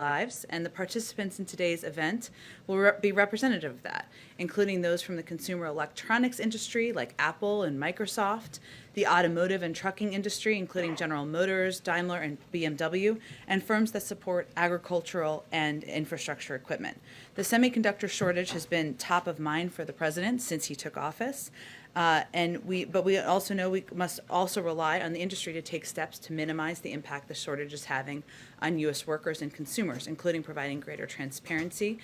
lives, and the participants in today's event will be representative of that, including those from the consumer electronics industry like Apple and Microsoft, the automotive and trucking industry, including General Motors, Daimler, and BMW, and firms that support agricultural and infrastructure equipment. The semiconductor shortage has been top of mind for the president since he took office. But we also know we must also rely on the industry to take steps to minimize the impact the shortage is having on U.S. workers and consumers, including providing greater transparency.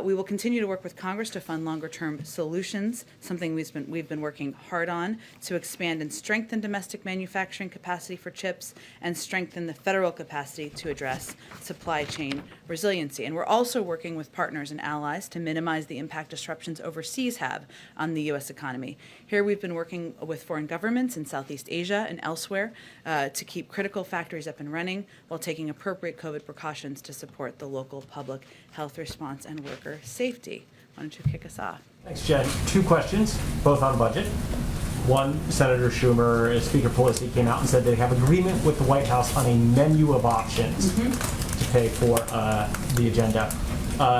We will continue to work with Congress to fund longer-term solutions, something we've been working hard on to expand and strengthen domestic manufacturing capacity for chips and strengthen the federal capacity to address supply chain resiliency. And we're also working with partners and allies to minimize the impact disruptions overseas have on the U.S. economy. Here we've been working with foreign governments in Southeast Asia and elsewhere to keep critical factories up and running while taking appropriate COVID precautions to support the local public health response and worker safety. Why don't you kick us off? Thanks, Jen. Two questions, both on budget. One, Senator Schumer, as Speaker Pelosi came out and said they have agreement with the White House on a menu of options to pay for the agenda.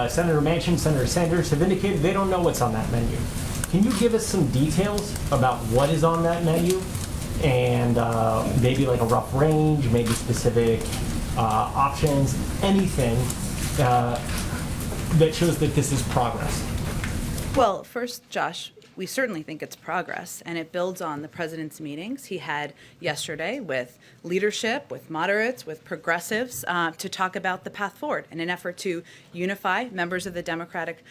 Senator Manchin, Senator Sanders have indicated they don't know what's on that menu. Can you give us some details about what is on that menu and maybe like a rough range, maybe specific options, anything that shows that this is progress? Well, first, Josh, we certainly think it's progress, and it builds on the president's meetings he had yesterday with leadership, with moderates, with progressives to talk about the path forward in an effort to unify members of the Democratic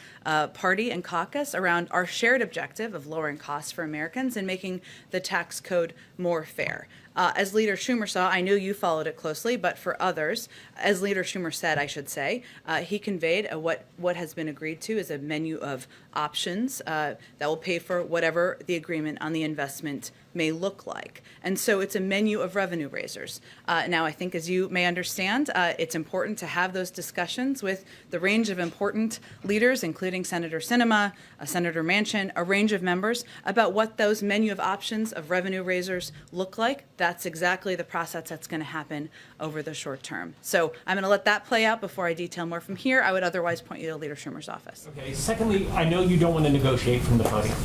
Party and caucus around our shared objective of lowering costs for Americans and making the tax code more fair. As Leader Schumer saw, I know you followed it closely, but for others, as Leader Schumer said, I should say, he conveyed what has been agreed to is a menu of options that will pay for whatever the agreement on the investment may look like. And so it's a menu of revenue raisers. Now, I think as you may understand, it's important to have those discussions with the range of important leaders, including Senator Sinema, Senator Manchin, a range of members, about what those menu of options of revenue raisers look like. That's exactly the process that's going to happen over the short term. So I'm going to let that play out before I detail more from here. I would otherwise point you to Leader Schumer's office. Okay. Secondly, I know you don't want to negotiate from the podium.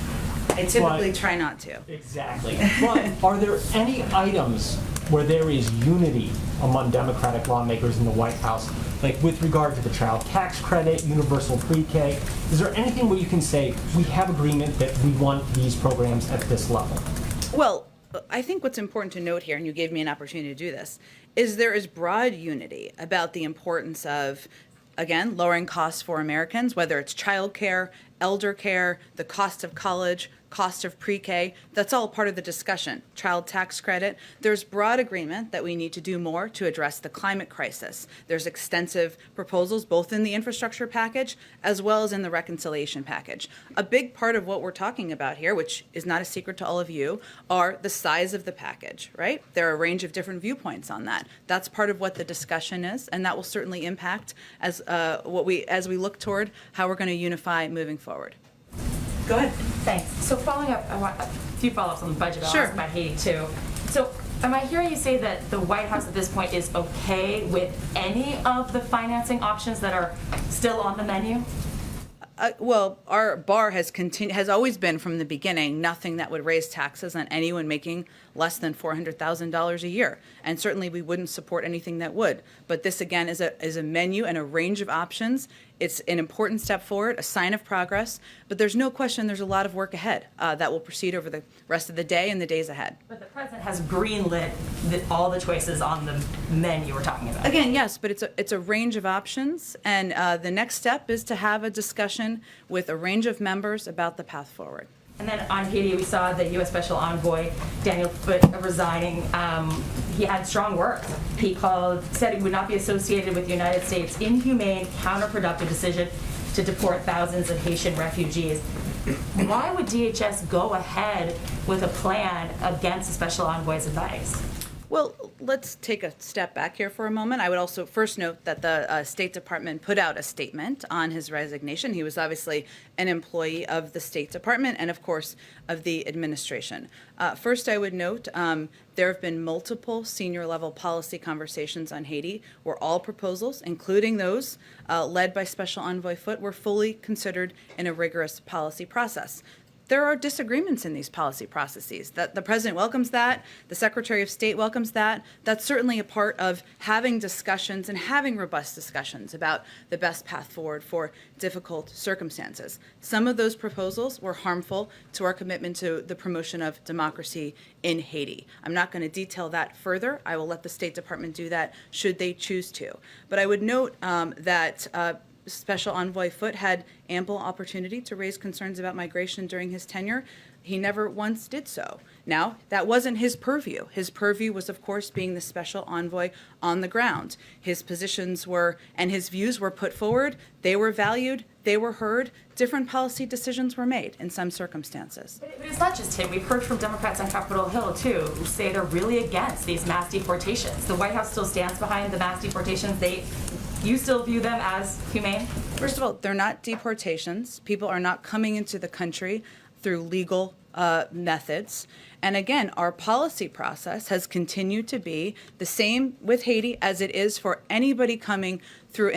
I typically try not to. Exactly. But are there any items where there is unity among Democratic lawmakers in the White House, like with regard to the child tax credit, universal pre-K? Is there anything where you can say, we have agreement that we want these programs at this level? Well, I think what's important to note here, and you gave me an opportunity to do this, is there is broad unity about the importance of, again, lowering costs for Americans, whether it's child care, elder care, the cost of college, cost of pre-K. That's all part of the discussion. Child tax credit. There's broad agreement that we need to do more to address the climate crisis. There's extensive proposals both in the infrastructure package as well as in the reconciliation package. A big part of what we're talking about here, which is not a secret to all of you, are the size of the package, right? There are a range of different viewpoints on that. That's part of what the discussion is, and that will certainly impact as we look toward how we're going to unify moving forward. Go ahead. Thanks. So following up, I want a few follow-ups on the budget. I'll ask about Haiti too. So am I hearing you say that the White House at this point is okay with any of the financing options that are still on the menu? Well, our bar has always been from the beginning nothing that would raise taxes on anyone making less than $400,000 a year, and certainly we wouldn't support anything that would. But this again is a menu and a range of options. It's an important step forward, a sign of progress, but there's no question there's a lot of work ahead that will proceed over the rest of the day and the days ahead. But the president has greenlit all the choices on the menu we're talking about. Again, yes, but it's a range of options, and the next step is to have a discussion with a range of members about the path forward. And then on Haiti, we saw the U.S. Special Envoy, Daniel Foote, resigning. He had strong words. He said he would not be associated with the United States' inhumane, counterproductive decision to deport thousands of Haitian refugees. Why would DHS go ahead with a plan against the Special Envoy's advice? Well, let's take a step back here for a moment. I would also first note that the State Department put out a statement on his resignation. He was obviously an employee of the State Department and, of course, of the administration. First, I would note there have been multiple senior-level policy conversations on Haiti where all proposals, including those led by Special Envoy Foote, were fully considered in a rigorous policy process. There are disagreements in these policy processes. That the president welcomes that, the Secretary of State welcomes that. That's certainly a part of having discussions and having robust discussions about the best path forward for difficult circumstances. Some of those proposals were harmful to our commitment to the promotion of democracy in Haiti. I'm not going to detail that further. I will let the State Department do that should they choose to. But I would note that Special Envoy Foote had ample opportunity to raise concerns about migration during his tenure. He never once did so. Now, that wasn't his purview. His purview was, of course, being the special envoy on the ground. His positions were, and his views were put forward. They were valued. They were heard. Different policy decisions were made in some circumstances. But it's not just him. We've heard from Democrats on Capitol Hill, too, who say they're really against these mass deportations. The White House still stands behind the mass deportations. You still view them as humane? First of all, they're not deportations. People are not coming into the country through legal methods. And again, our policy process has continued to be the same with Haiti as it is for anybody coming through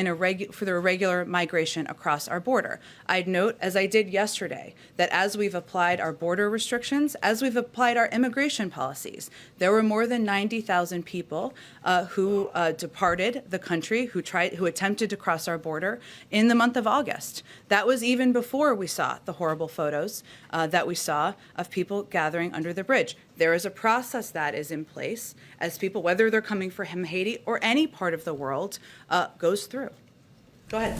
for the irregular migration across our border. I'd note, as I did yesterday, that as we've applied our border restrictions, as we've applied our immigration policies, there were more than 90,000 people who departed the country, who attempted to cross our border in the month of August. That was even before we saw the horrible photos that we saw of people gathering under the bridge. There is a process that is in place as people, whether they're coming from Haiti or any part of the world, goes through. Go ahead.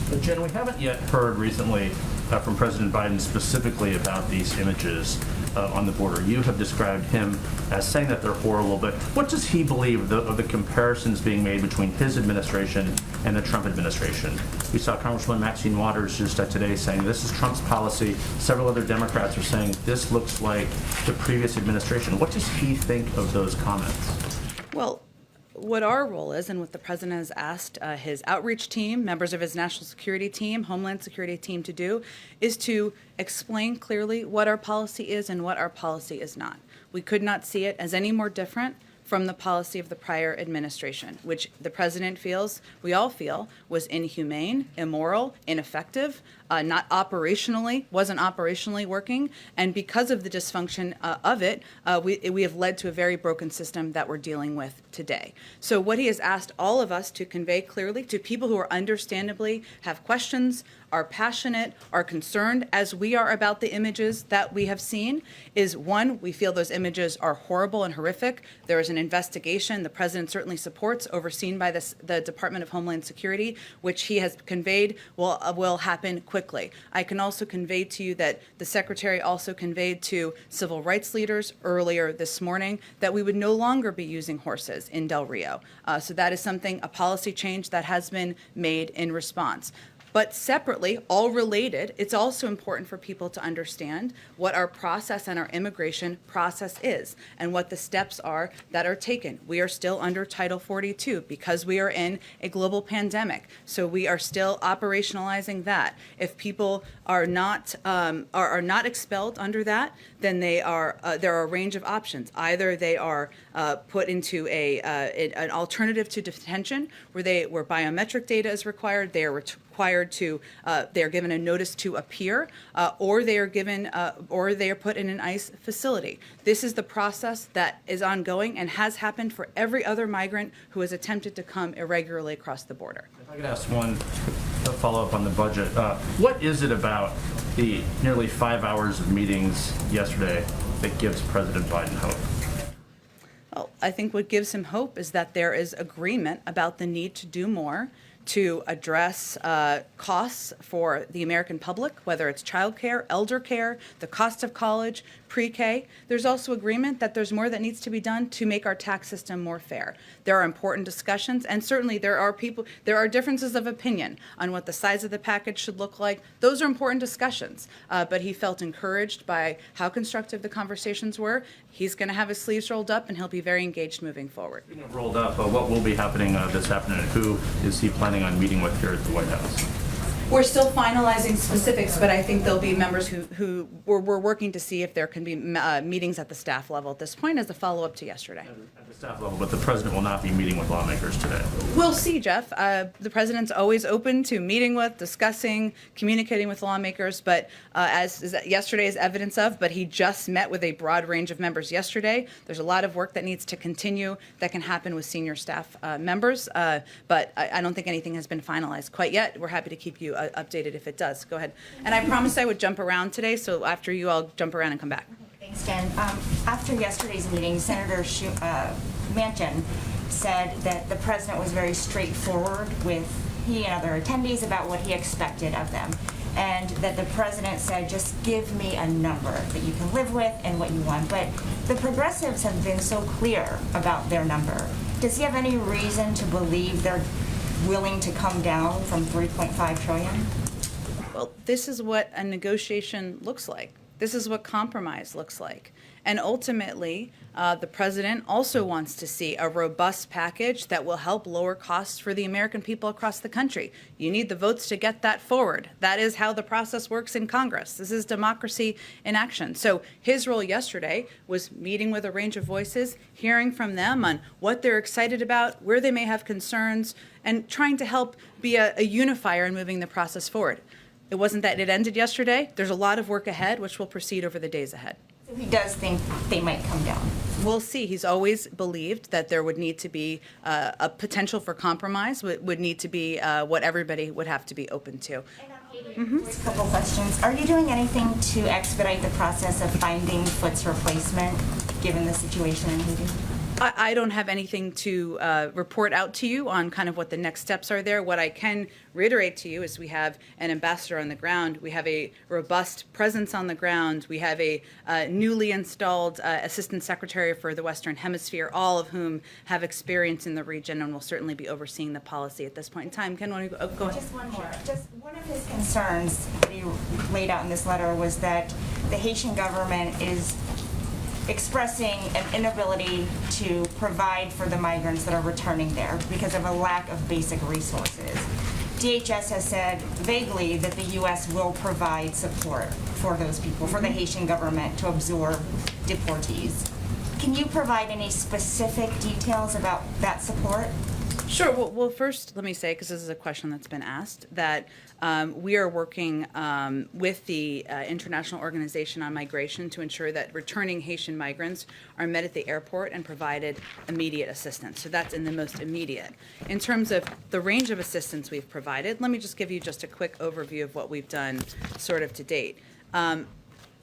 But Jen, we haven't yet heard recently from President Biden specifically about these images on the border. You have described him as saying that they're horrible, but what does he believe of the comparisons being made between his administration and the Trump administration? We saw Congresswoman Maxine Waters just today saying this is Trump's policy. Several other Democrats are saying this looks like the previous administration. What does he think of those comments? Well, what our role is, and what the president has asked his outreach team, members of his national security team, Homeland Security team to do, is to explain clearly what our policy is and what our policy is not. We could not see it as any more different from the policy of the prior administration, which the president feels, we all feel, was inhumane, immoral, ineffective, wasn't operationally working, and because of the dysfunction of it, we have led to a very broken system that we're dealing with today. So what he has asked all of us to convey clearly to people who are understandably have questions, are passionate, are concerned, as we are about the images that we have seen, is one, we feel those images are horrible and horrific. There is an investigation the president certainly supports, overseen by the Department of Homeland Security, which he has conveyed will happen quickly. I can also convey to you that the secretary also conveyed to civil rights leaders earlier this morning that we would no longer be using horses in Del Rio. So that is something, a policy change that has been made in response. But separately, all related, it's also important for people to understand what our process and our immigration process is and what the steps are that are taken. We are still under Title 42 because we are in a global pandemic. So we are still operationalizing that. If people are not expelled under that, then there are a range of options. Either they are put into an alternative to detention where biometric data is required, they are required to they are given a notice to appear, or they are put in an ICE facility. This is the process that is ongoing and has happened for every other migrant who has attempted to come irregularly across the border. If I could ask one follow-up on the budget. What is it about the nearly 5 hours of meetings yesterday that gives President Biden hope? Well, I think what gives him hope is that there is agreement about the need to do more to address costs for the American public, whether it's childcare, elder care, the cost of college, pre-K. There's also agreement that there's more that needs to be done to make our tax system more fair. There are important discussions, and certainly there are differences of opinion on what the size of the package should look like. Those are important discussions, but he felt encouraged by how constructive the conversations were. He's going to have his sleeves rolled up, and he'll be very engaged moving forward. Rolled up, what will be happening this afternoon? Who is he planning on meeting with here at the White House? We're still finalizing specifics, but I think there'll be members who we're working to see if there can be meetings at the staff level at this point as a follow-up to yesterday. At the staff level, but the president will not be meeting with lawmakers today. We'll see, Jeff. The president's always open to meeting with, discussing, communicating with lawmakers, but as yesterday is evidence of, but he just met with a broad range of members yesterday. There's a lot of work that needs to continue that can happen with senior staff members, but I don't think anything has been finalized quite yet. We're happy to keep you updated if it does. Go ahead. And I promised I would jump around today, so after you, I'll jump around and come back. Thanks, Jen. After yesterday's meeting, Senator Manchin said that the president was very straightforward with he and other attendees about what he expected of them, and that the president said, just give me a number that you can live with and what you want. But the progressives have been so clear about their number. Does he have any reason to believe they're willing to come down from 3.5 trillion? Well, this is what a negotiation looks like. This is what compromise looks like. And ultimately, the president also wants to see a robust package that will help lower costs for the American people across the country. You need the votes to get that forward. That is how the process works in Congress. This is democracy in action. So his role yesterday was meeting with a range of voices, hearing from them on what they're excited about, where they may have concerns, and trying to help be a unifier in moving the process forward. It wasn't that it ended yesterday. There's a lot of work ahead, which will proceed over the days ahead. So he does think they might come down. We'll see. He's always believed that there would need to be a potential for compromise, would need to be what everybody would have to be open to. Just a couple questions. Are you doing anything to expedite the process of finding Foot's replacement, given the situation in Haiti? I don't have anything to report out to you on kind of what the next steps are there. What I can reiterate to you is we have an ambassador on the ground. We have a robust presence on the ground. We have a newly installed assistant secretary for the Western Hemisphere, all of whom have experience in the region and will certainly be overseeing the policy at this point in time. Ken, want to go ahead? Just one more. Just one of his concerns that he laid out in this letter was that the Haitian government is expressing an inability to provide for the migrants that are returning there because of a lack of basic resources. DHS has said vaguely that the U.S. will provide support for those people, for the Haitian government to absorb deportees. Can you provide any specific details about that support? Sure. Well, first, let me say, because this is a question that's been asked, that we are working with the International Organization on Migration to ensure that returning Haitian migrants are met at the airport and provided immediate assistance. So that's in the most immediate. In terms of the range of assistance we've provided, let me just give you just a quick overview of what we've done sort of to date.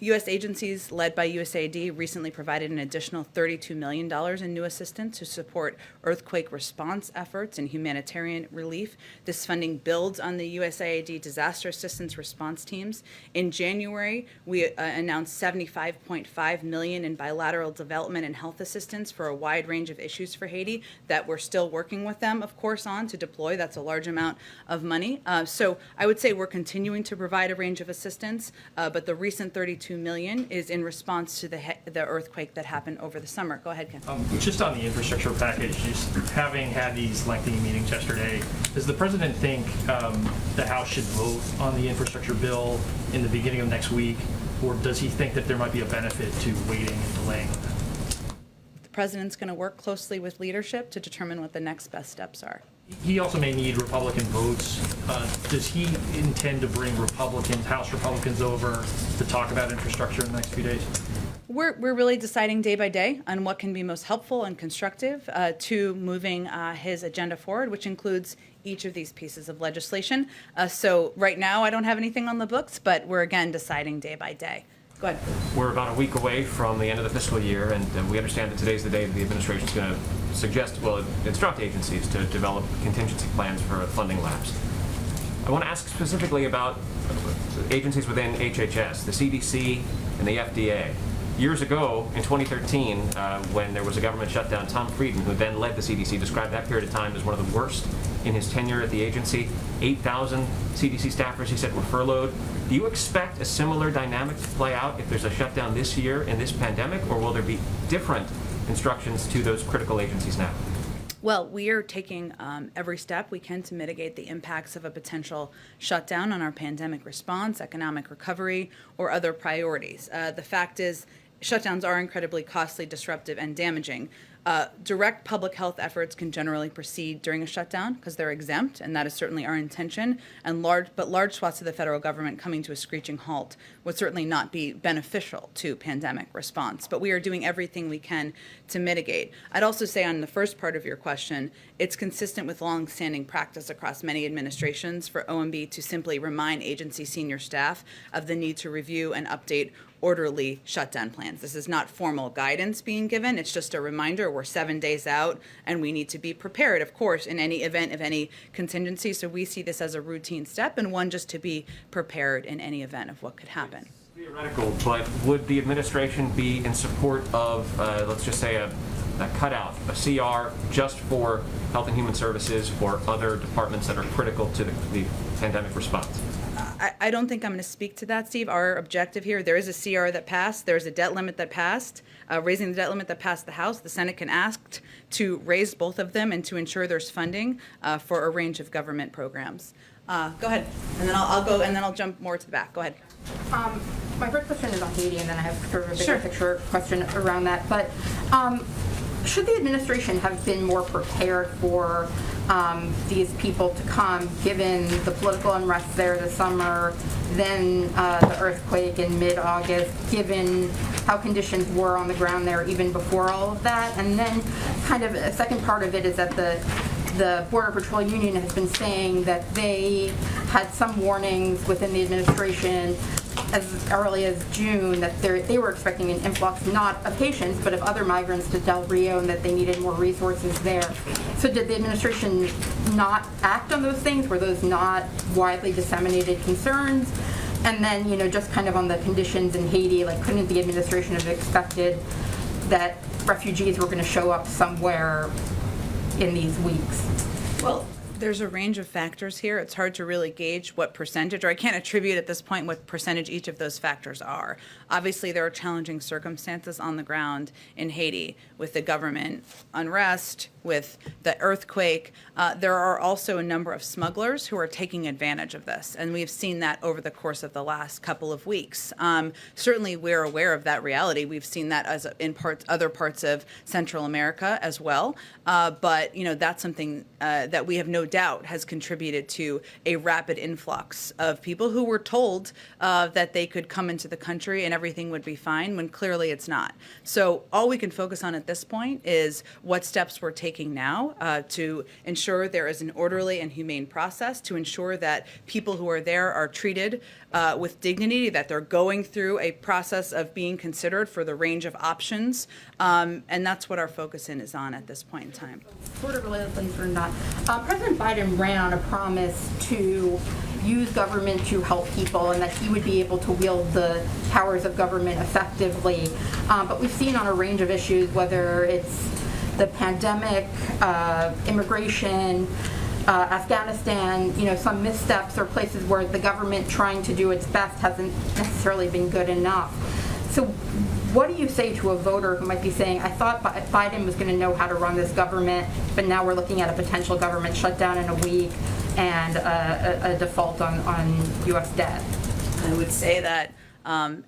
U.S. agencies led by USAID recently provided an additional $32 million in new assistance to support earthquake response efforts and humanitarian relief. This funding builds on the USAID disaster assistance response teams. In January, we announced $75.5 million in bilateral development and health assistance for a wide range of issues for Haiti that we're still working with them, of course, on to deploy. That's a large amount of money. So I would say we're continuing to provide a range of assistance, but the recent $32 million is in response to the earthquake that happened over the summer. Go ahead, Ken. Just on the infrastructure package, just having had these lengthy meetings yesterday, does the president think the House should vote on the infrastructure bill in the beginning of next week, or does he think that there might be a benefit to waiting and delaying that? The president's going to work closely with leadership to determine what the next best steps are. He also may need Republican votes. Does he intend to bring House Republicans over to talk about infrastructure in the next few days? We're really deciding day by day on what can be most helpful and constructive to moving his agenda forward, which includes each of these pieces of legislation. So right now, I don't have anything on the books, but we're again deciding day by day. Go ahead. We're about a week away from the end of the fiscal year, and we understand that today's the day that the administration is going to instruct agencies to develop contingency plans for a funding lapse. I want to ask specifically about agencies within HHS, the CDC and the FDA. Years ago, in 2013, when there was a government shutdown, Tom Frieden, who then led the CDC, described that period of time as one of the worst in his tenure at the agency. 8,000 CDC staffers, he said, were furloughed. Do you expect a similar dynamic to play out if there's a shutdown this year in this pandemic, or will there be different instructions to those critical agencies now? Well, we are taking every step we can to mitigate the impacts of a potential shutdown on our pandemic response, economic recovery, or other priorities. The fact is, shutdowns are incredibly costly, disruptive, and damaging. Direct public health efforts can generally proceed during a shutdown because they're exempt, and that is certainly our intention. And large swaths of the federal government coming to a screeching halt would certainly not be beneficial to pandemic response. But we are doing everything we can to mitigate. I'd also say on the first part of your question, it's consistent with long-standing practice across many administrations for OMB to simply remind agency senior staff of the need to review and update orderly shutdown plans. This is not formal guidance being given. It's just a reminder we're 7 days out and we need to be prepared, of course, in any event of any contingency. So we see this as a routine step and one just to be prepared in any event of what could happen. Theoretical, but would the administration be in support of, let's just say, a cutout, a CR, just for Health and Human Services or other departments that are critical to the pandemic response? I don't think I'm going to speak to that, Steve. Our objective here, there is a CR that passed. There's a debt limit that passed, raising the debt limit that passed the House. The Senate can ask to raise both of them and to ensure there's funding for a range of government programs. Go ahead, and then I'll go, and then I'll jump more to the back. Go ahead. My first question is on Haiti, and then I have sort of a bigger Sure. picture question around that. But should the administration have been more prepared for these people to come, given the political unrest there this summer, then the earthquake in mid-August, given how conditions were on the ground there even before all of that? And then kind of a second part of it is that the Border Patrol Union has been saying that they had some warnings within the administration as early as June that they were expecting an influx, not of Haitians, but of other migrants to Del Rio, and that they needed more resources there. So did the administration not act on those things? Were those not widely disseminated concerns? And then, just kind of on the conditions in Haiti, like, couldn't the administration have expected that refugees were going to show up somewhere in these weeks? Well, there's a range of factors here. It's hard to really gauge what percentage, or I can't attribute at this point what percentage each of those factors are. Obviously, there are challenging circumstances on the ground in Haiti with the government unrest, with the earthquake. There are also a number of smugglers who are taking advantage of this, and we've seen that over the course of the last couple of weeks. Certainly, we're aware of that reality. We've seen that as in other parts of Central America as well. But that's something that we have no doubt has contributed to a rapid influx of people who were told that they could come into the country and everything would be fine, when clearly it's not. So all we can focus on at this point is what steps we're taking now to ensure there is an orderly and humane process, to ensure that people who are there are treated with dignity, that they're going through a process of being considered for the range of options, and that's what our focus is on at this point in time. Sort of related things or not. President Biden ran on a promise to use government to help people and that he would be able to wield the powers of government effectively. But we've seen on a range of issues, whether it's the pandemic, immigration, Afghanistan, some missteps or places where the government trying to do its best hasn't necessarily been good enough. So what do you say to a voter who might be saying, I thought Biden was going to know how to run this government, but now we're looking at a potential government shutdown in a week and a default on U.S. debt? I would say that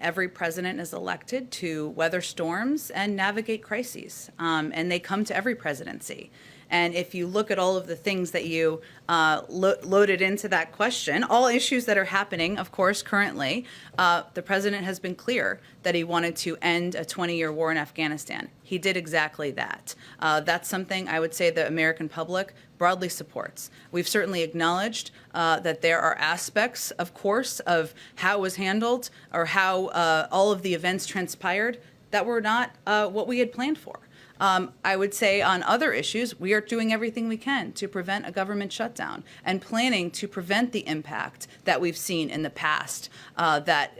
every president is elected to weather storms and navigate crises, and they come to every presidency. And if you look at all of the things that you loaded into that question, all issues that are happening, of course, currently, the president has been clear that he wanted to end a 20-year war in Afghanistan. He did exactly that. That's something I would say the American public broadly supports. We've certainly acknowledged that there are aspects, of course, of how it was handled or how all of the events transpired that were not what we had planned for. I would say on other issues, we are doing everything we can to prevent a government shutdown and planning to prevent the impact that we've seen in the past that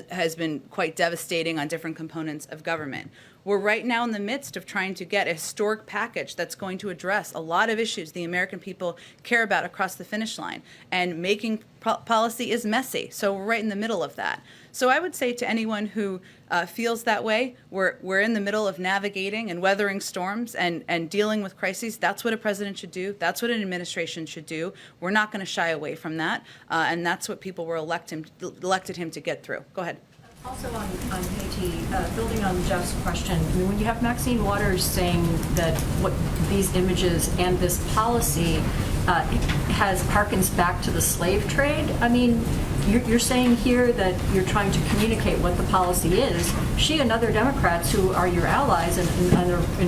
has been quite devastating on different components of government. We're right now in the midst of trying to get a historic package that's going to address a lot of issues the American people care about across the finish line. And making policy is messy, so we're right in the middle of that. So I would say to anyone who feels that way, we're in the middle of navigating and weathering storms and dealing with crises. That's what a president should do. That's what an administration should do. We're not going to shy away from that, and that's what people were elected him to get through. Go ahead. Also on Haiti, building on Jeff's question, I mean, when you have Maxine Waters saying that what these images and this policy harkens back to the slave trade, I mean, you're saying here that you're trying to communicate what the policy is. She and other Democrats who are your allies in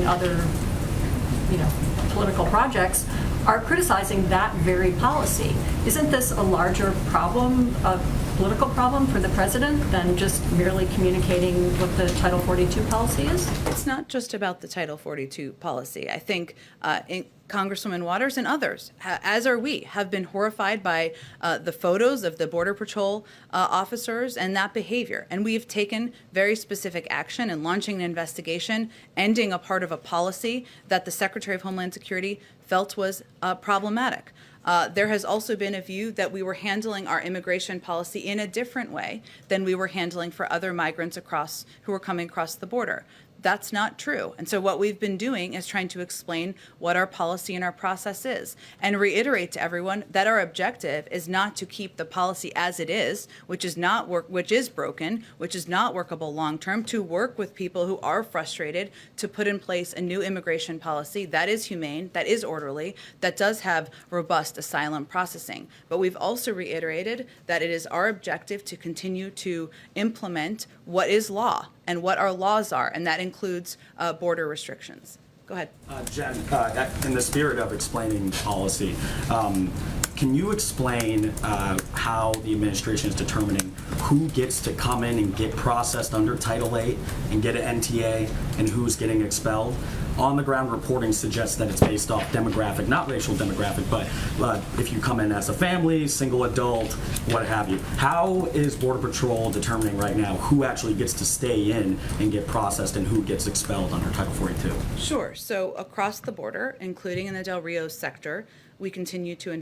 other political projects are criticizing that very policy. Isn't this a larger problem, a political problem for the president than just merely communicating what the Title 42 policy is? It's not just about the Title 42 policy. I think Congresswoman Waters and others, as are we, have been horrified by the photos of the Border Patrol officers and that behavior. And we have taken very specific action in launching an investigation, ending a part of a policy that the Secretary of Homeland Security felt was problematic. There has also been a view that we were handling our immigration policy in a different way than we were handling for other migrants who were coming across the border. That's not true. And so what we've been doing is trying to explain what our policy and our process is and reiterate to everyone that our objective is not to keep the policy as it is, which is broken, which is not workable long term, to work with people who are frustrated to put in place a new immigration policy that is humane, that is orderly, that does have robust asylum processing. But we've also reiterated that it is our objective to continue to implement what is law and what our laws are, and that includes border restrictions. Go ahead. Jen, in the spirit of explaining policy, can you explain how the administration is determining who gets to come in and get processed under Title VIII and get an NTA and who's getting expelled? On-the-ground reporting suggests that it's based off demographic, not racial demographic, but if you come in as a family, single adult, what have you. How is Border Patrol determining right now who actually gets to stay in and get processed and who gets expelled under Title 42? Sure. So across the border, including in the Del Rio sector, we continue to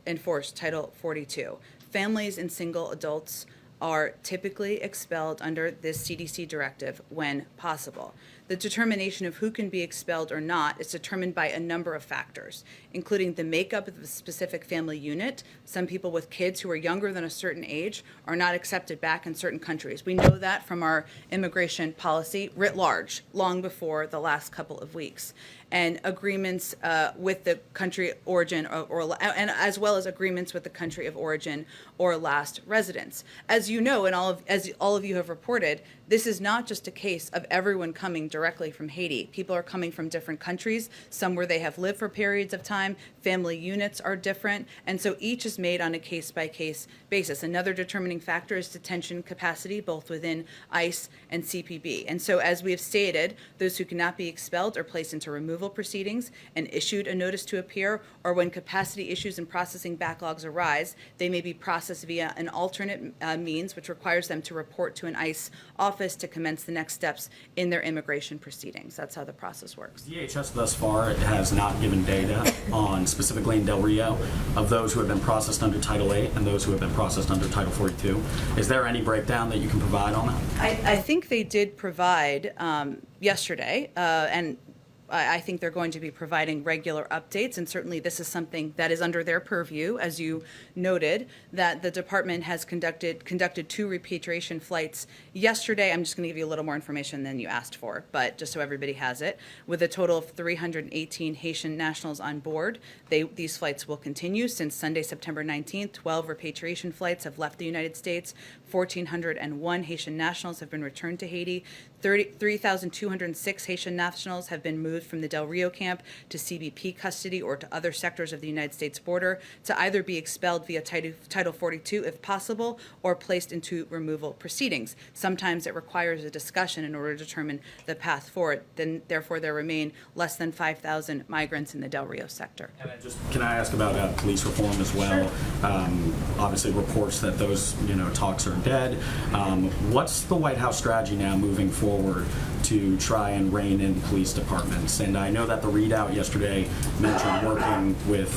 enforce Title 42. Families and single adults are typically expelled under this CDC directive when possible. The determination of who can be expelled or not is determined by a number of factors, including the makeup of the specific family unit. Some people with kids who are younger than a certain age are not accepted back in certain countries. We know that from our immigration policy writ large, long before the last couple of weeks. And agreements with the country of origin, and as well as agreements with the country of origin or last residence. As you know, and as all of you have reported, this is not just a case of everyone coming directly from Haiti. People are coming from different countries, some where they have lived for periods of time. Family units are different, and so each is made on a case-by-case basis. Another determining factor is detention capacity, both within ICE and CPB. And so, as we have stated, those who cannot be expelled are placed into removal proceedings and issued a notice to appear, or when capacity issues and processing backlogs arise, they may be processed via an alternate means, which requires them to report to an ICE office to commence the next steps in their immigration proceedings. That's how the process works. DHS thus far has not given data on, specifically in Del Rio, of those who have been processed under Title VIII and those who have been processed under Title 42. Is there any breakdown that you can provide on that? I think they did provide yesterday, and I think they're going to be providing regular updates, and certainly this is something that is under their purview, as you noted, that the department has conducted 2 repatriation flights yesterday. I'm just going to give you a little more information than you asked for, but just so everybody has it, with a total of 318 Haitian nationals on board. These flights will continue since Sunday, September 19th. 12 repatriation flights have left the United States. 1,401 Haitian nationals have been returned to Haiti. 3,206 Haitian nationals have been moved removed from the Del Rio camp to CBP custody or to other sectors of the United States border to either be expelled via Title 42 if possible or placed into removal proceedings. Sometimes it requires a discussion in order to determine the path forward. Then, therefore, there remain less than 5,000 migrants in the Del Rio sector. Can I ask about police reform as well? Obviously, reports that those talks are dead. What's the White House strategy now moving forward to try and rein in police departments? And I know that the readout yesterday mentioned working with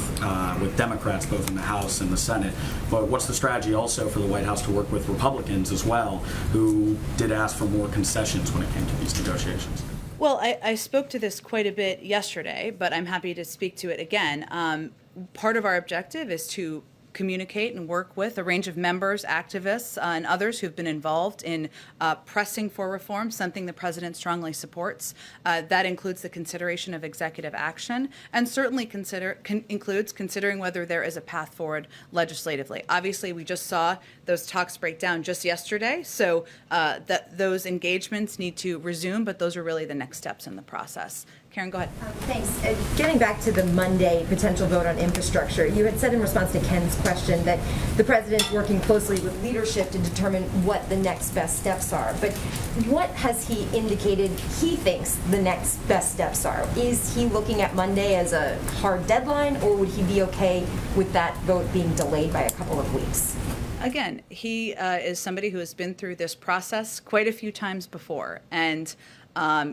Democrats both in the House and the Senate. But what's the strategy also for the White House to work with Republicans as well, who did ask for more concessions when it came to these negotiations? Well, I spoke to this quite a bit yesterday, but I'm happy to speak to it again. Part of our objective is to communicate and work with a range of members, activists, and others who've been involved in pressing for reform, something the president strongly supports. That includes the consideration of executive action and certainly includes considering whether there is a path forward legislatively. Obviously, we just saw those talks break down just yesterday, so those engagements need to resume, but those are really the next steps in the process. Karen, go ahead. Thanks. Getting back to the Monday potential vote on infrastructure, you had said in response to Ken's question that the president's working closely with leadership to determine what the next best steps are. But what has he indicated he thinks the next best steps are? Is he looking at Monday as a hard deadline, or would he be okay with that vote being delayed by a couple of weeks? Again, he is somebody who has been through this process quite a few times before, and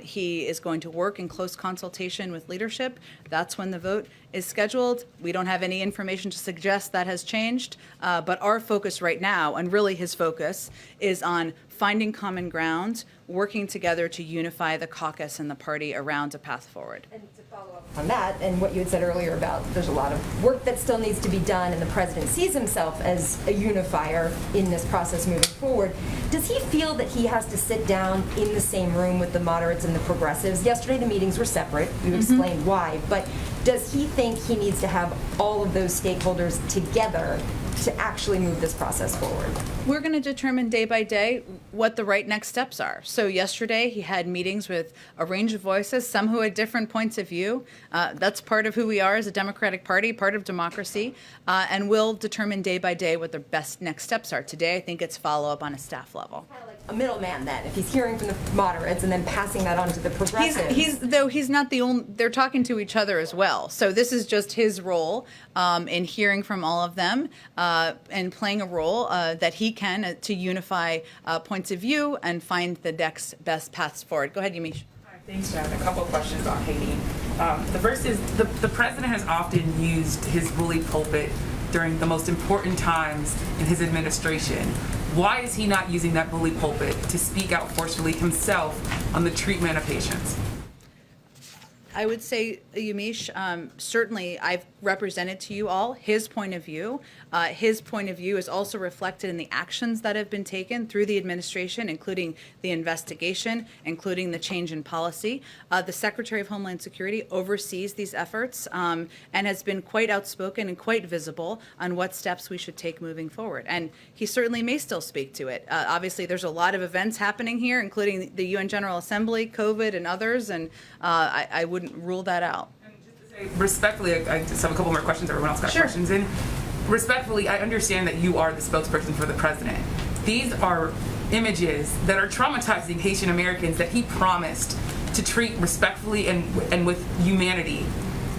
he is going to work in close consultation with leadership. That's when the vote is scheduled. We don't have any information to suggest that has changed, but our focus right now, and really his focus, is on finding common ground, working together to unify the caucus and the party around a path forward. And to follow up on that, and what you had said earlier about there's a lot of work that still needs to be done, and the president sees himself as a unifier in this process moving forward, does he feel that he has to sit down in the same room with the moderates and the progressives? Yesterday the meetings were separate. You explained why, but does he think he needs to have all of those stakeholders together to actually move this process forward? We're going to determine day by day what the right next steps are. So yesterday he had meetings with a range of voices, some who had different points of view. That's part of who we are as a Democratic Party, part of democracy, and we'll determine day by day what the best next steps are. Today I think it's follow-up on a staff level. Kind of like a middleman then, if he's hearing from the moderates and then passing that on to the progressives. He's not the only, they're talking to each other as well. So this is just his role in hearing from all of them and playing a role that he can to unify points of view and find the next best paths forward. Go ahead, Yamiche. Hi, thanks, Jen. A couple of questions on Haiti. The first is the president has often used his bully pulpit during the most important times in his administration. Why is he not using that bully pulpit to speak out forcefully himself on the treatment of patients? I would say, Yamiche, certainly I've represented to you all his point of view. His point of view is also reflected in the actions that have been taken through the administration, including the investigation, including the change in policy. The Secretary of Homeland Security oversees these efforts and has been quite outspoken and quite visible on what steps we should take moving forward. And he certainly may still speak to it. Obviously, there's a lot of events happening here, including the UN General Assembly, COVID, and others, and I wouldn't rule that out. And just to say, respectfully, I just have a couple more questions. Everyone else got Sure. questions in. Respectfully, I understand that you are the spokesperson for the president. These are images that are traumatizing Haitian Americans that he promised to treat respectfully and with humanity.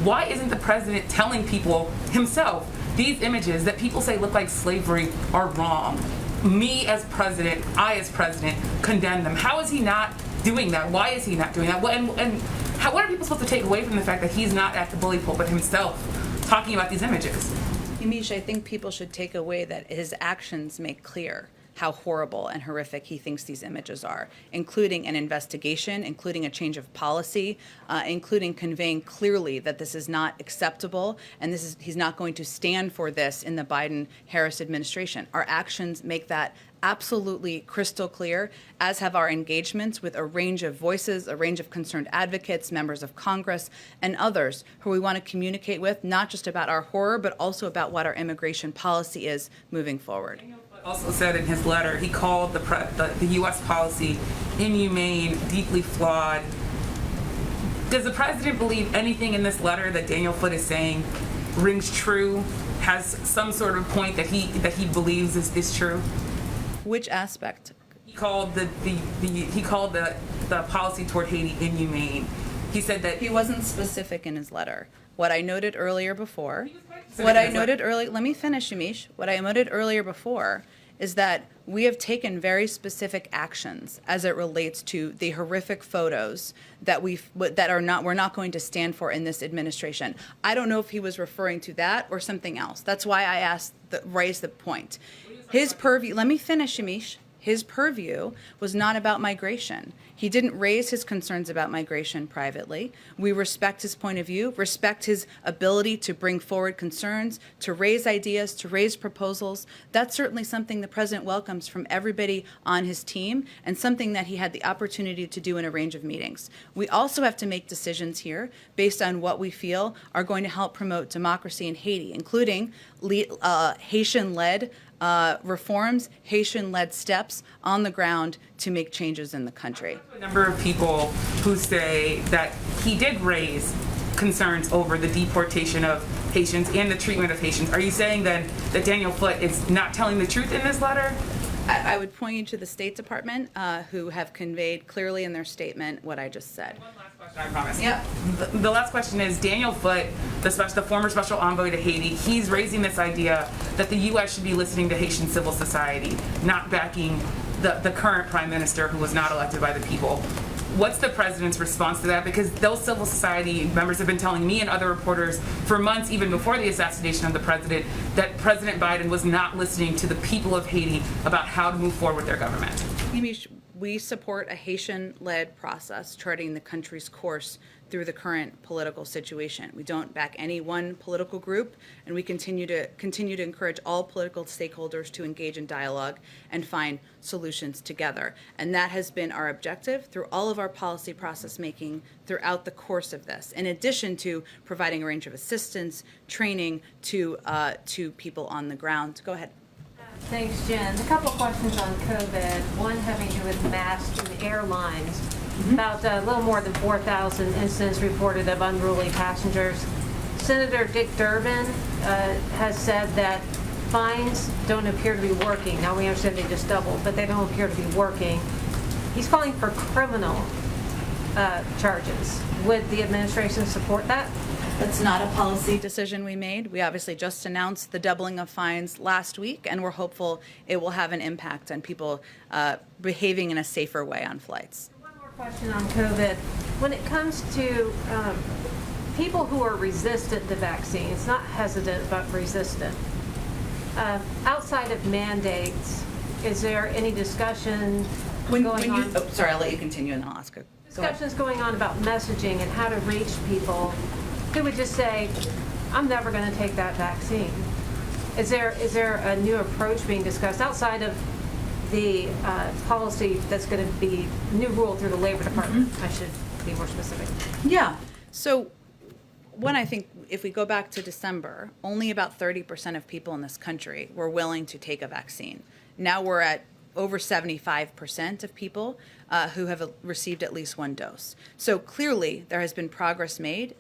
Why isn't the president telling people himself these images that people say look like slavery are wrong? Me as president, I as president, condemn them. How is he not doing that? Why is he not doing that? What are people supposed to take away from the fact that he's not at the bully pulpit himself talking about these images? Yamiche, I think people should take away that his actions make clear how horrible and horrific he thinks these images are, including an investigation, including a change of policy, including conveying clearly that this is not acceptable and he's not going to stand for this in the Biden-Harris administration. Our actions make that absolutely crystal clear, as have our engagements with a range of voices, a range of concerned advocates, members of Congress, and others who we want to communicate with, not just about our horror, but also about what our immigration policy is moving forward. Also said in his letter, he called the U.S. policy inhumane, deeply flawed. Does the president believe anything in this letter that Daniel Foote is saying rings true, has some sort of point that he believes is true? Which aspect? He called the policy toward Haiti inhumane. He said that He wasn't specific in his letter. What I noted earlier before, specific what in I his noted earlier, let me finish, Yamiche. What I noted earlier before is that we have taken very specific actions as it relates to the horrific photos that we're not going to stand for in this administration. I don't know if he was referring to that or something else. That's why I raised the point. His purview, let me finish, Yamiche. His purview was not about migration. He didn't raise his concerns about migration privately. We respect his point of view, respect his ability to bring forward concerns, to raise ideas, to raise proposals. That's certainly something the president welcomes from everybody on his team, and something that he had the opportunity to do in a range of meetings. We also have to make decisions here based on what we feel are going to help promote democracy in Haiti, including Haitian-led reforms, Haitian-led steps on the ground to make changes in the country. a number of people who say that he did raise concerns over the deportation of Haitians and the treatment of Haitians. Are you saying then that Daniel Foote is not telling the truth in this letter? I would point you to the State Department, who have conveyed clearly in their statement what I just said. One last question, I promise. Yep. The last question is, Daniel Foote, the former special envoy to Haiti, he's raising this idea that the U.S. should be listening to Haitian civil society, not backing the current prime minister who was not elected by the people. What's the president's response to that? Because those civil society members have been telling me and other reporters for months, even before the assassination of the president, that President Biden was not listening to the people of Haiti about how to move forward with their government. We support a Haitian-led process charting the country's course through the current political situation. We don't back any one political group, and we continue to encourage all political stakeholders to engage in dialogue and find solutions together. And that has been our objective through all of our policy process making throughout the course of this, in addition to providing a range of assistance, training to people on the ground. Go ahead. Thanks, Jen. A couple of questions on COVID. One having to do with masks and airlines. About a little more than 4,000 incidents reported of unruly passengers. Senator Dick Durbin has said that fines don't appear to be working. Now we understand they just doubled, but they don't appear to be working. He's calling for criminal charges. Would the administration support that? That's not a policy decision we made. We obviously just announced the doubling of fines last week, and we're hopeful it will have an impact on people behaving in a safer way on flights. One more question on COVID. When it comes to people who are resistant to vaccines, not hesitant but resistant, outside of mandates, is there any discussion going on? Sorry, I'll let you continue and then I'll ask her. Discussions going on about messaging and how to reach people who would just say, I'm never going to take that vaccine. Is there a new approach being discussed outside of the policy that's going to be new rule through the Labor Department? I should be more specific. Yeah. So I think if we go back to December, only about 30% of people in this country were willing to take a vaccine. Now we're at over 75% of people who have received at least one dose. So clearly there has been progress made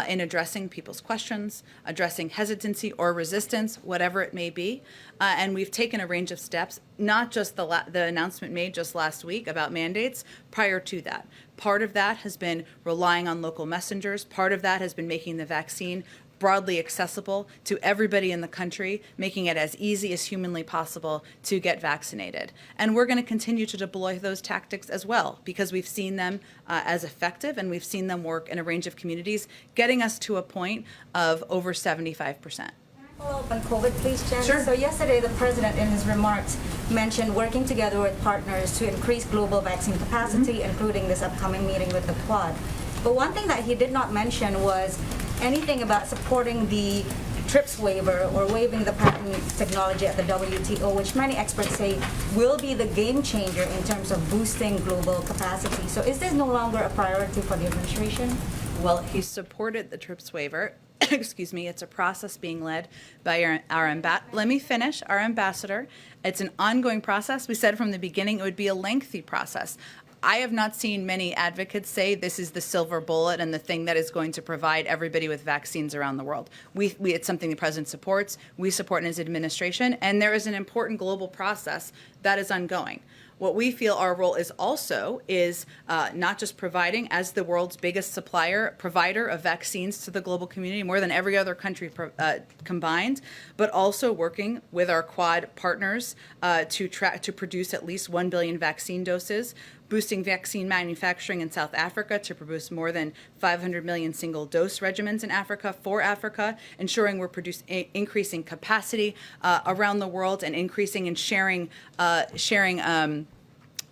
in addressing people's questions, addressing hesitancy or resistance, whatever it may be. And we've taken a range of steps, not just the announcement made just last week about mandates, prior to that. Part of that has been relying on local messengers. Part of that has been making the vaccine broadly accessible to everybody in the country, making it as easy as humanly possible to get vaccinated. And we're going to continue to deploy those tactics as well, because we've seen them as effective, and we've seen them work in a range of communities, getting us to a point of over 75%. Follow up on COVID, please, Jen. Sure. So yesterday, the president, in his remarks, mentioned working together with partners to increase global vaccine capacity, including this upcoming meeting with the Quad. But one thing that he did not mention was anything about supporting the TRIPS waiver or waiving the patent technology at the WTO, which many experts say will be the game changer in terms of boosting global capacity. So is this no longer a priority for the administration? Well, he supported the TRIPS waiver. Excuse me, it's a process being led by our ambassador. It's an ongoing process. We said from the beginning it would be a lengthy process. I have not seen many advocates say this is the silver bullet and the thing that is going to provide everybody with vaccines around the world. It's something the president supports, we support in his administration, and there is an important global process that is ongoing. What we feel our role is also is not just providing, as the world's biggest provider of vaccines to the global community, more than every other country combined, but also working with our Quad partners to produce at least 1 billion vaccine doses, boosting vaccine manufacturing in South Africa to produce more than 500 million single-dose regimens in Africa for Africa, ensuring we're increasing capacity around the world and increasing and sharing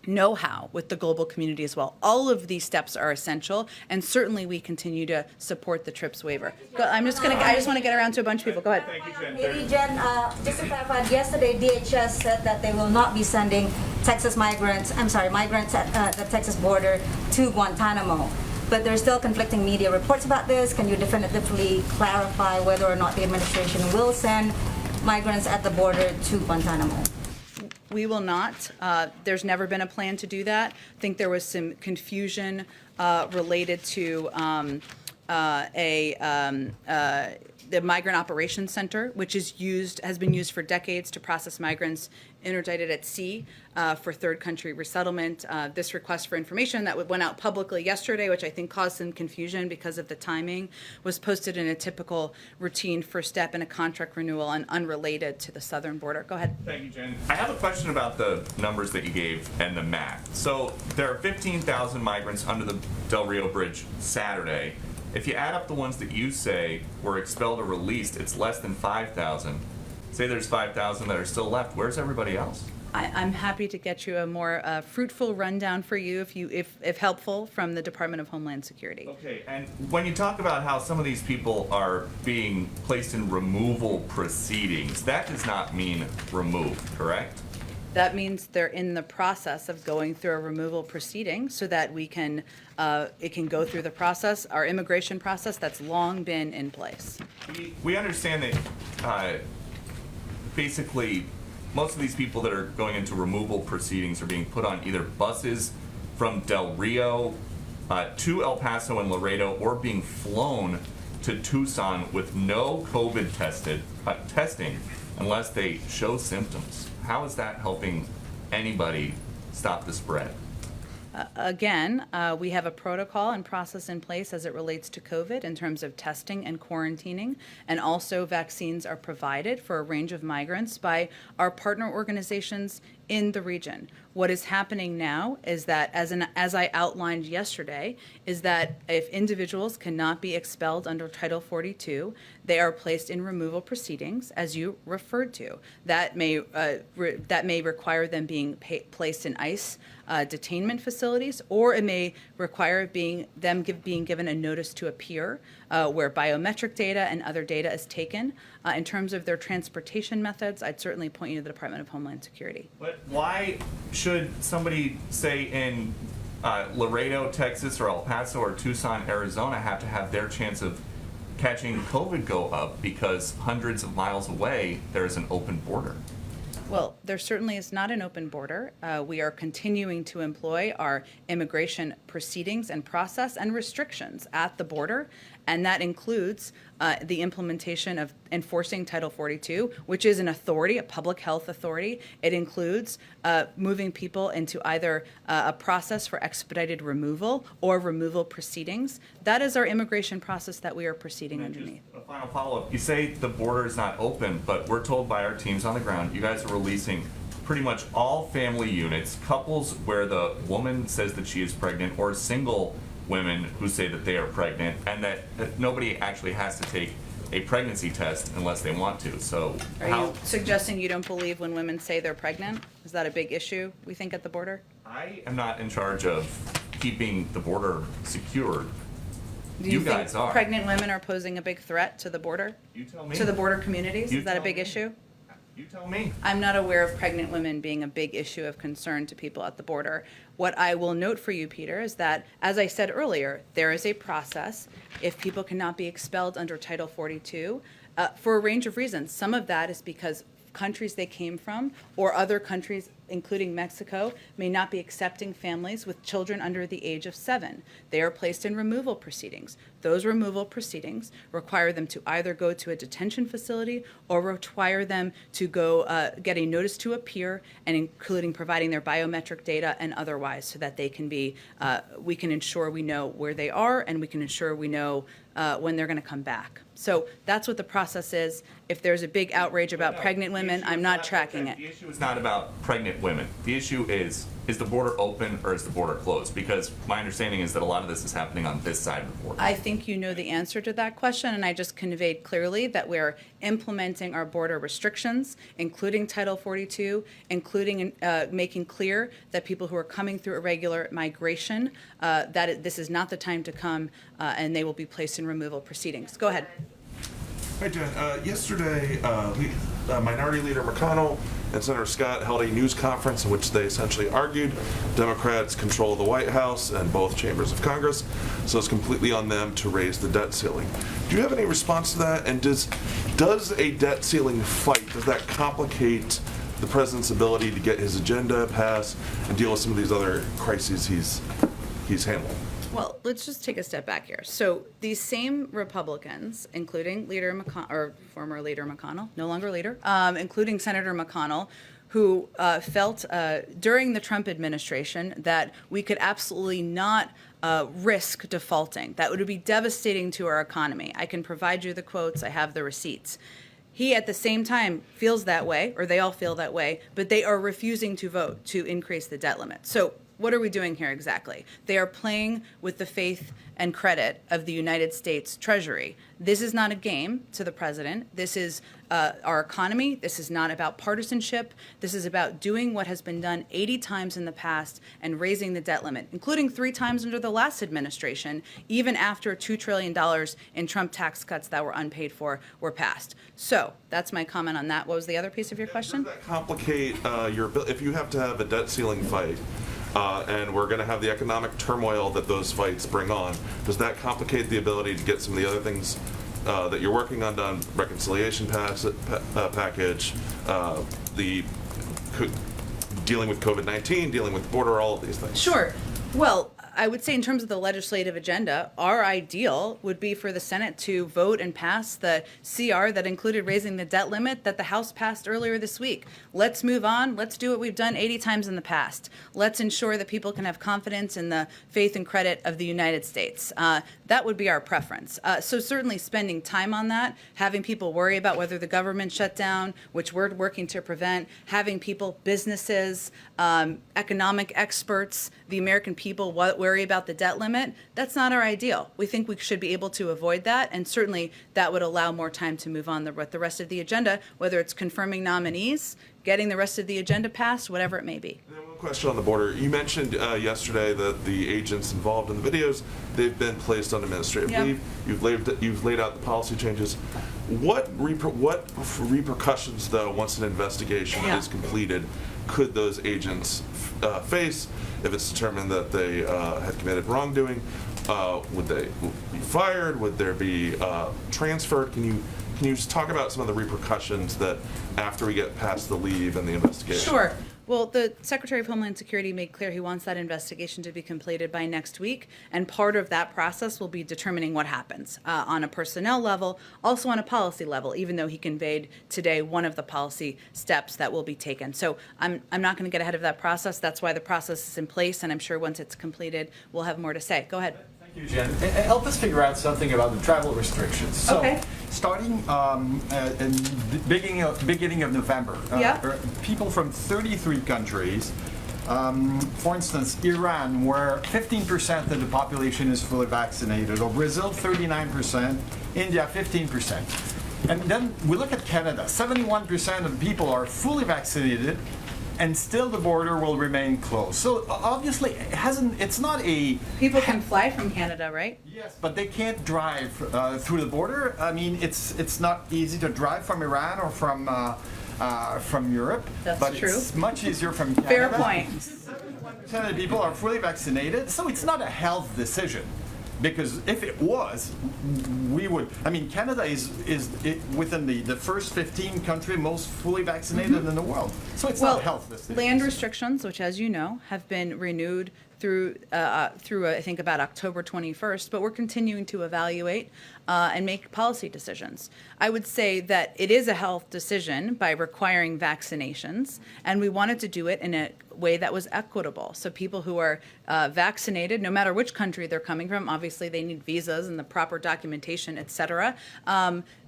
know-how with the global community as well. All of these steps are essential, and certainly we continue to support the TRIPS waiver. I just want to get around to a bunch of people. Go ahead. Thank you, Jen. Just to clarify, yesterday DHS said that they will not be sending migrants at the Texas border to Guantanamo. But there's still conflicting media reports about this. Can you definitively clarify whether or not the administration will send migrants at the border to Guantanamo? We will not. There's never been a plan to do that. I think there was some confusion related to the Migrant Operations Center, which has been used for decades to process migrants interdicted at sea for third country resettlement. This request for information that went out publicly yesterday, which I think caused some confusion because of the timing, was posted in a typical routine first step in a contract renewal and unrelated to the southern border. Go ahead. Thank you, Jen. I have a question about the numbers that you gave and the math. So there are 15,000 migrants under the Del Rio Bridge Saturday. If you add up the ones that you say were expelled or released, it's less than 5,000. Say there's 5,000 that are still left. Where's everybody else? I'm happy to get you a more fruitful rundown for you, if helpful, from the Department of Homeland Security. Okay, and when you talk about how some of these people are being placed in removal proceedings, that does not mean removed, correct? That means they're in the process of going through a removal proceeding so that it can go through the process, our immigration process that's long been in place. We understand that basically most of these people that are going into removal proceedings are being put on either buses from Del Rio to El Paso and Laredo, or being flown to Tucson with no COVID testing unless they show symptoms. How is that helping anybody stop the spread? Again, we have a protocol and process in place as it relates to COVID in terms of testing and quarantining, and also vaccines are provided for a range of migrants by our partner organizations in the region. What is happening now is that, as I outlined yesterday, is that if individuals cannot be expelled under Title 42, they are placed in removal proceedings, as you referred to. That may require them being placed in ICE detainment facilities, or it may require being given a notice to appear, where biometric data and other data is taken. In terms of their transportation methods, I'd certainly point you to the Department of Homeland Security. But why should somebody, say, in Laredo, Texas, or El Paso, or Tucson, Arizona, have to have their chance of catching COVID go up because hundreds of miles away there's an open border? Well, there certainly is not an open border. We are continuing to employ our immigration proceedings and process and restrictions at the border, and that includes the implementation of enforcing Title 42, which is an authority, a public health authority. It includes moving people into either a process for expedited removal or removal proceedings. That is our immigration process that we are proceeding underneath. A final follow-up. You say the border is not open, but we're told by our teams on the ground, you guys are releasing pretty much all family units, couples where the woman says that she is pregnant, or single women who say that they are pregnant, and that nobody actually has to take a pregnancy test unless they want to. So Are you suggesting you don't believe when women say they're pregnant? Is that a big issue, we think, at the border? I am not in charge of keeping the border secured. Do you think guys are. pregnant women are posing a big threat to the border? You tell me. To the border communities? You Is that a tell big me. issue? You tell me. I'm not aware of pregnant women being a big issue of concern to people at the border. What I will note for you, Peter, is that, as I said earlier, there is a process if people cannot be expelled under Title 42 for a range of reasons. Some of that is because countries they came from or other countries, including Mexico, may not be accepting families with children under the age of 7. They are placed in removal proceedings. Those removal proceedings require them to either go to a detention facility or require them to go get a notice to appear, and including providing their biometric data and otherwise, so that they can be, we can ensure we know where they are, and we can ensure we know when they're going to come back. So that's what the process is. If there's a big outrage about pregnant women, I'm not tracking it. The issue is not about pregnant women. The issue is the border open or is the border closed? Because my understanding is that a lot of this is happening on this side of the border. I think you know the answer to that question, and I just conveyed clearly that we're implementing our border restrictions, including Title 42, including making clear that people who are coming through irregular migration, this is not the time to come, and they will be placed in removal proceedings. Go ahead. Hi, Jen. Yesterday, Minority Leader McConnell and Senator Scott held a news conference in which they essentially argued Democrats control the White House and both chambers of Congress, so it's completely on them to raise the debt ceiling. Do you have any response to that? And does a debt ceiling fight, does that complicate the president's ability to get his agenda passed and deal with some of these other crises he's handling? Well, let's just take a step back here. So these same Republicans, including Leader McConnell, or former Leader McConnell, no longer leader, including Senator McConnell, who felt during the Trump administration that we could absolutely not risk defaulting. That would be devastating to our economy. I can provide you the quotes. I have the receipts. He, at the same time, feels that way, or they all feel that way, but they are refusing to vote to increase the debt limit. So what are we doing here exactly? They are playing with the faith and credit of the United States Treasury. This is not a game to the president. This is our economy. This is not about partisanship. This is about doing what has been done 80 times in the past and raising the debt limit, including 3 times under the last administration, even after $2 trillion in Trump tax cuts that were unpaid for were passed. So that's my comment on that. What was the other piece of your question? Does that complicate your bill? If you have to have a debt ceiling fight, and we're going to have the economic turmoil that those fights bring on, does that complicate the ability to get some of the other things that you're working on done, reconciliation package, dealing with COVID-19, dealing with border, all of these things? Sure. Well, I would say in terms of the legislative agenda, our ideal would be for the Senate to vote and pass the CR that included raising the debt limit that the House passed earlier this week. Let's move on. Let's do what we've done 80 times in the past. Let's ensure that people can have confidence in the faith and credit of the United States. That would be our preference. So certainly spending time on that, having people worry about whether the government shut down, which we're working to prevent, having people, businesses, economic experts, the American people worry about the debt limit, that's not our ideal. We think we should be able to avoid that, and certainly that would allow more time to move on with the rest of the agenda, whether it's confirming nominees, getting the rest of the agenda passed, whatever it may be. And then one question on the border. You mentioned yesterday that the agents involved in the videos, they've been placed on administrative leave. You've laid out the policy changes. What repercussions, though, once an investigation is completed, could those agents face if it's determined that they had committed wrongdoing? Would they be fired? Would there be transferred? Can you just talk about some of the repercussions that after we get past the leave and the investigation? Sure. Well, the Secretary of Homeland Security made clear he wants that investigation to be completed by next week, and part of that process will be determining what happens on a personnel level, also on a policy level, even though he conveyed today one of the policy steps that will be taken. So I'm not going to get ahead of that process. That's why the process is in place, and I'm sure once it's completed, we'll have more to say. Go ahead. Thank you, Jen. Help us figure out something about the travel restrictions. So, okay. Starting in the beginning of November, people from 33 countries, for instance, Iran, where 15% of the population is fully vaccinated, or Brazil, 39%, India, 15%. And then we look at Canada, 71% of people are fully vaccinated, and still the border will remain closed. So obviously, it's not a... People can fly from Canada, right? Yes, but they can't drive through the border. I mean, it's not easy to drive from Iran or from Europe. That's true. It's much easier from Canada. Fair point. 71% of the people are fully vaccinated, so it's not a health decision. Because if it was, we would, I mean, Canada is within the first 15 country most fully vaccinated in the world. So it's not health decisions. Land restrictions, which as you know, have been renewed through I think about October 21st, but we're continuing to evaluate and make policy decisions. I would say that it is a health decision by requiring vaccinations, and we wanted to do it in a way that was equitable. So people who are vaccinated, no matter which country they're coming from, obviously they need visas and the proper documentation, et cetera,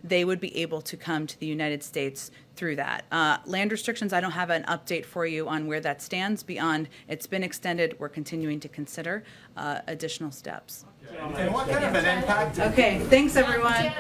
they would be able to come to the United States through that. Land restrictions, I don't have an update for you on where that stands beyond it's been extended. We're continuing to consider additional steps. And what kind of an impact? Okay, thanks everyone.